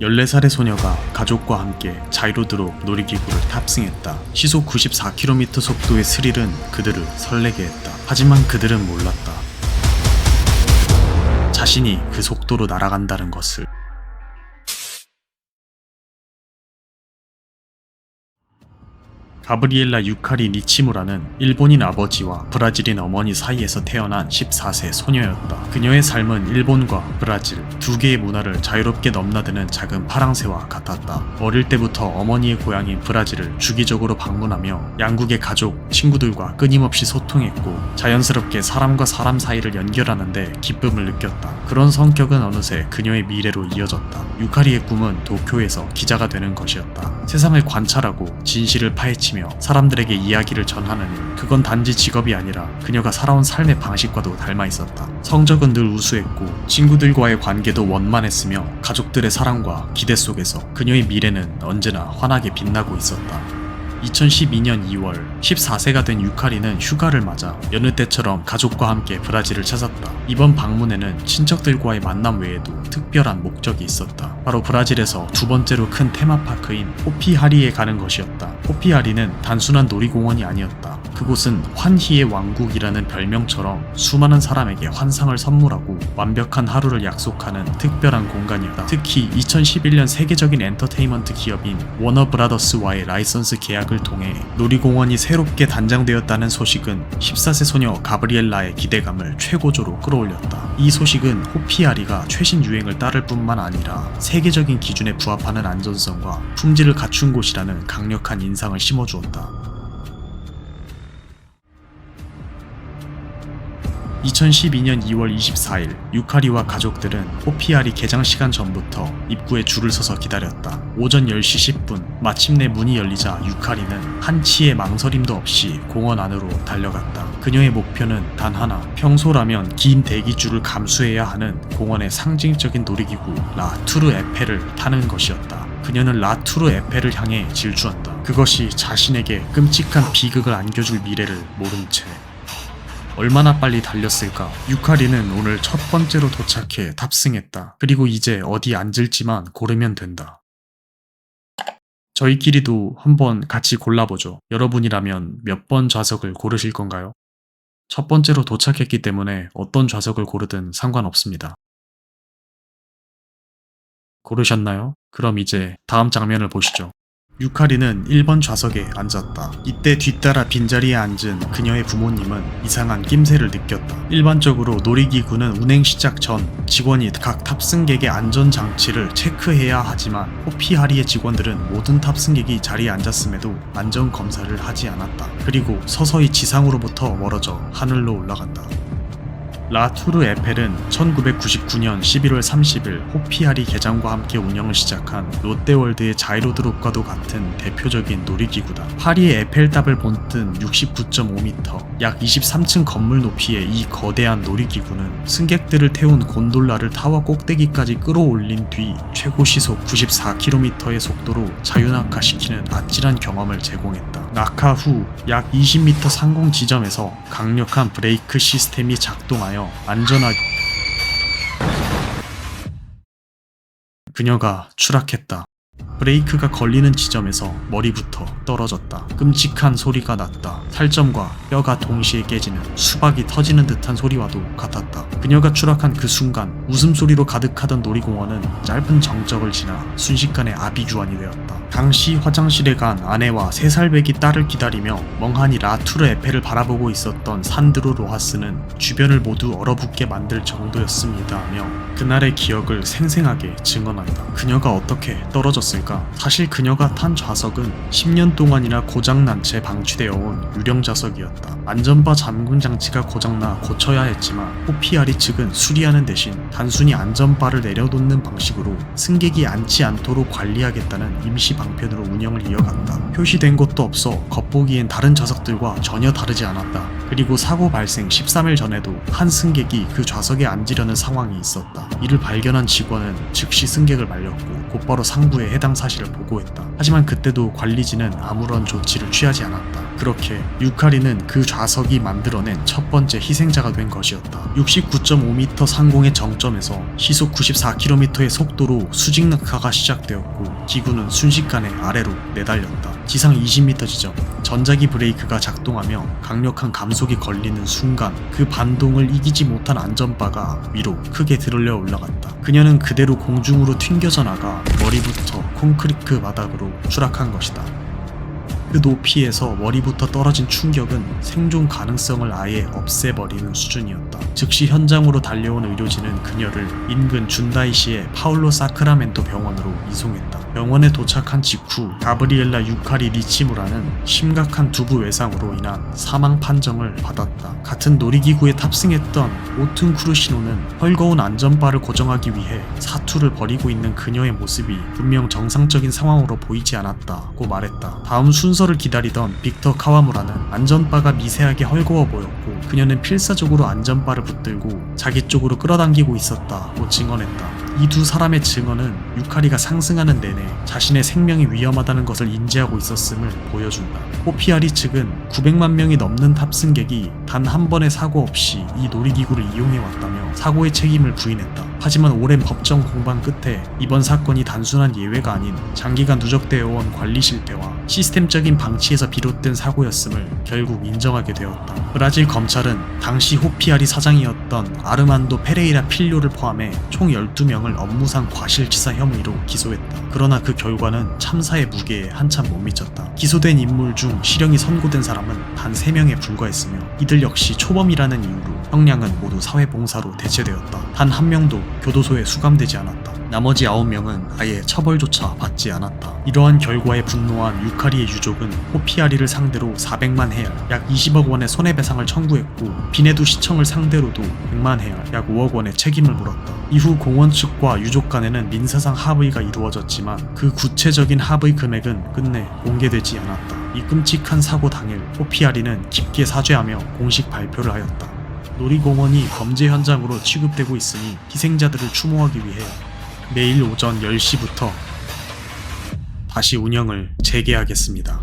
14살의 소녀가 가족과 함께 자이로드롭 놀이기구를 탑승했다. 시속 94km 속도의 스릴은 그들을 설레게 했다. 하지만 그들은 몰랐다. 자신이 그 속도로 날아간다는 것을. 가브리엘라 유카리 니치무라는 일본인 아버지와 브라질인 어머니 사이에서 태어난 14세 소녀였다. 그녀의 삶은 일본과 브라질 두 개의 문화를 자유롭게 넘나드는 작은 파랑새와 같았다. 어릴 때부터 어머니의 고향인 브라질을 주기적으로 방문하며 양국의 가족, 친구들과 끊임없이 소통했고 자연스럽게 사람과 사람 사이를 연결하는데 기쁨을 느꼈다. 그런 성격은 어느새 그녀의 미래로 이어졌다. 유카리의 꿈은 도쿄에서 기자가 되는 것이었다. 세상을 관찰하고 진실을 파헤치며 사람들에게 이야기를 전하는 일. 그건 단지 직업이 아니라 그녀가 살아온 삶의 방식과도 닮아 있었다. 성적은 늘 우수했고 친구들과의 관계도 원만했으며 가족들의 사랑과 기대 속에서 그녀의 미래는 언제나 환하게 빛나고 있었다. 2012년 2월 14세가 된 유카리는 휴가를 맞아 여느 때처럼 가족과 함께 브라질을 찾았다. 이번 방문에는 친척들과의 만남 외에도 특별한 목적이 있었다. 바로 브라질에서 두 번째로 큰 테마파크인 호피하리에 가는 것이었다. 호피하리는 단순한 놀이공원이 아니었다. 그곳은 환희의 왕국이라는 별명처럼 수많은 사람에게 환상을 선물하고 완벽한 하루를 약속하는 특별한 공간이었다. 특히 2011년 세계적인 엔터테인먼트 기업인 워너브라더스와의 라이선스 계약을 통해 놀이공원이 새롭게 단장되었다는 소식은 14세 소녀 가브리엘라의 기대감을 최고조로 끌어올렸다. 이 소식은 호피아리가 최신 유행을 따를 뿐만 아니라 세계적인 기준에 부합하는 안전성과 품질을 갖춘 곳이라는 강력한 인상을 심어주었다. 2012년 2월 24일 유카리와 가족들은 호피아리 개장 시간 전부터 입구에 줄을 서서 기다렸다. 오전 10시 10분 마침내 문이 열리자 유카리는 한치의 망설임도 없이 공원 안으로 달려갔다. 그녀의 목표는 단 하나, 평소라면 긴 대기줄을 감수해야 하는 공원의 상징적인 놀이기구 라투르 에펠을 타는 것이었다. 그녀는 라투르 에펠을 향해 질주한다. 그것이 자신에게 끔찍한 비극을 안겨줄 미래를 모른 채. 얼마나 빨리 달렸을까? 유카리는 오늘 첫 번째로 도착해 탑승했다. 그리고 이제 어디 앉을지만 고르면 된다. 저희끼리도 한번 같이 골라보죠. 여러분이라면 몇 번 좌석을 고르실 건가요? 첫 번째로 도착했기 때문에 어떤 좌석을 고르든 상관없습니다. 고르셨나요? 그럼 이제 다음 장면을 보시죠. 유카리는 1번 좌석에 앉았다. 이때 뒤따라 빈자리에 앉은 그녀의 부모님은 이상한 낌새를 느꼈다. 일반적으로 놀이기구는 운행 시작 전 직원이 각 탑승객의 안전장치를 체크해야 하지만 호피하리의 직원들은 모든 탑승객이 자리에 앉았음에도 안전검사를 하지 않았다. 그리고 서서히 지상으로부터 멀어져 하늘로 올라간다. 라투르 에펠은 1999년 11월 30일 호피아리 개장과 함께 운영을 시작한 롯데월드의 자이로드롭과도 같은 대표적인 놀이기구다. 파리의 에펠탑을 본뜬 69.5m, 약 23층 건물 높이의 이 거대한 놀이기구는 승객들을 태운 곤돌라를 타워 꼭대기까지 끌어올린 뒤 최고 시속 94km의 속도로 자유낙하시키는 아찔한 경험을 제공했다. 낙하 후 약 20m 상공 지점에서 강력한 브레이크 시스템이 작동하여 안전하게 그녀가 추락했다. 브레이크가 걸리는 지점에서 머리부터 떨어졌다. 끔찍한 소리가 났다. 살점과 뼈가 동시에 깨지는 수박이 터지는 듯한 소리와도 같았다. 그녀가 추락한 그 순간 웃음소리로 가득하던 놀이공원은 짧은 정적을 지나 순식간에 아비규환이 되었다. 당시 화장실에 간 아내와 3살 배기 딸을 기다리며 멍하니 라투르 에펠을 바라보고 있었던 산드로 로하스는 주변을 모두 얼어붙게 만들 정도였습니다 하며 그날의 기억을 생생하게 증언한다. 그녀가 어떻게 떨어졌을까? 사실 그녀가 탄 좌석은 10년 동안이나 고장난 채 방치되어 온 유령 좌석이었다. 안전바 잠금 장치가 고장나 고쳐야 했지만 호피아리 측은 수리하는 대신 단순히 안전바를 내려놓는 방식으로 승객이 앉지 않도록 관리하겠다는 임시 방편으로 운영을 이어갔다. 표시된 것도 없어 겉보기엔 다른 좌석들과 전혀 다르지 않았다. 그리고 사고 발생 13일 전에도 한 승객이 그 좌석에 앉으려는 상황이 있었다. 이를 발견한 직원은 즉시 승객을 말렸고 곧바로 상부에 해당 사실을 보고했다. 하지만 그때도 관리진은 아무런 조치를 취하지 않았다. 그렇게 유카리는 그 좌석이 만들어낸 첫 번째 희생자가 된 것이었다. 69.5m 상공의 정점에서 시속 94km의 속도로 수직 낙하가 시작되었고 기구는 순식간에 아래로 내달렸다. 지상 20m 지점, 전자기 브레이크가 작동하며 강력한 감속이 걸리는 순간 그 반동을 이기지 못한 안전바가 위로 크게 들올려 올라갔다. 그녀는 그대로 공중으로 튕겨져 나가 머리부터 콘크리트 바닥으로 추락한 것이다. 그 높이에서 머리부터 떨어진 충격은 생존 가능성을 아예 없애버리는 수준이었다. 즉시 현장으로 달려온 의료진은 그녀를 인근 준다이시의 파울로 사크라멘토 병원으로 이송했다. 병원에 도착한 직후 가브리엘라 유카리 니치무라는 심각한 두부 외상으로 인한 사망 판정을 받았다. 같은 놀이기구에 탑승했던 오튼 쿠르시노는 헐거운 안전바를 고정하기 위해 사투를 벌이고 있는 그녀의 모습이 분명 정상적인 상황으로 보이지 않았다고 말했다. 다음 순서를 기다리던 빅터 카와무라는 안전바가 미세하게 헐거워 보였고 그녀는 필사적으로 안전바를 붙들고 자기 쪽으로 끌어당기고 있었다고 증언했다. 이 두 사람의 증언은 유카리가 상승하는 내내 자신의 생명이 위험하다는 것을 인지하고 있었음을 보여준다. 호피아리 측은 900만 명이 넘는 탑승객이 단 한 번의 사고 없이 이 놀이기구를 이용해왔다며 사고의 책임을 부인했다. 하지만 오랜 법정 공방 끝에 이번 사건이 단순한 예외가 아닌 장기간 누적되어 온 관리 실패와 시스템적인 방치에서 비롯된 사고였음을 결국 인정하게 되었다. 브라질 검찰은 당시 호피아리 사장이었던 아르만도 페레이라 필료를 포함해 총 12명을 업무상 과실치사 혐의로 기소했다. 그러나 그 결과는 참사의 무게에 한참 못 미쳤다. 기소된 인물 중 실형이 선고된 사람은 단 3명에 불과했으며 이들 역시 초범이라는 이유로 형량은 모두 사회봉사로 대체되었다. 단 한 명도 교도소에 수감되지 않았다. 나머지 9명은 아예 처벌조차 받지 않았다. 이러한 결과에 분노한 유카리의 유족은 호피아리를 상대로 400만 헤알, 약 20억 원의 손해배상을 청구했고 비네두 시청을 상대로도 100만 헤알, 약 5억 원의 책임을 물었다. 이후 공원 측과 유족 간에는 민사상 합의가 이루어졌지만 그 구체적인 합의 금액은 끝내 공개되지 않았다. 이 끔찍한 사고 당일 호피아리는 깊게 사죄하며 공식 발표를 하였다. 놀이공원이 범죄 현장으로 취급되고 있으니 희생자들을 추모하기 위해 내일 오전 10시부터 다시 운영을 재개하겠습니다.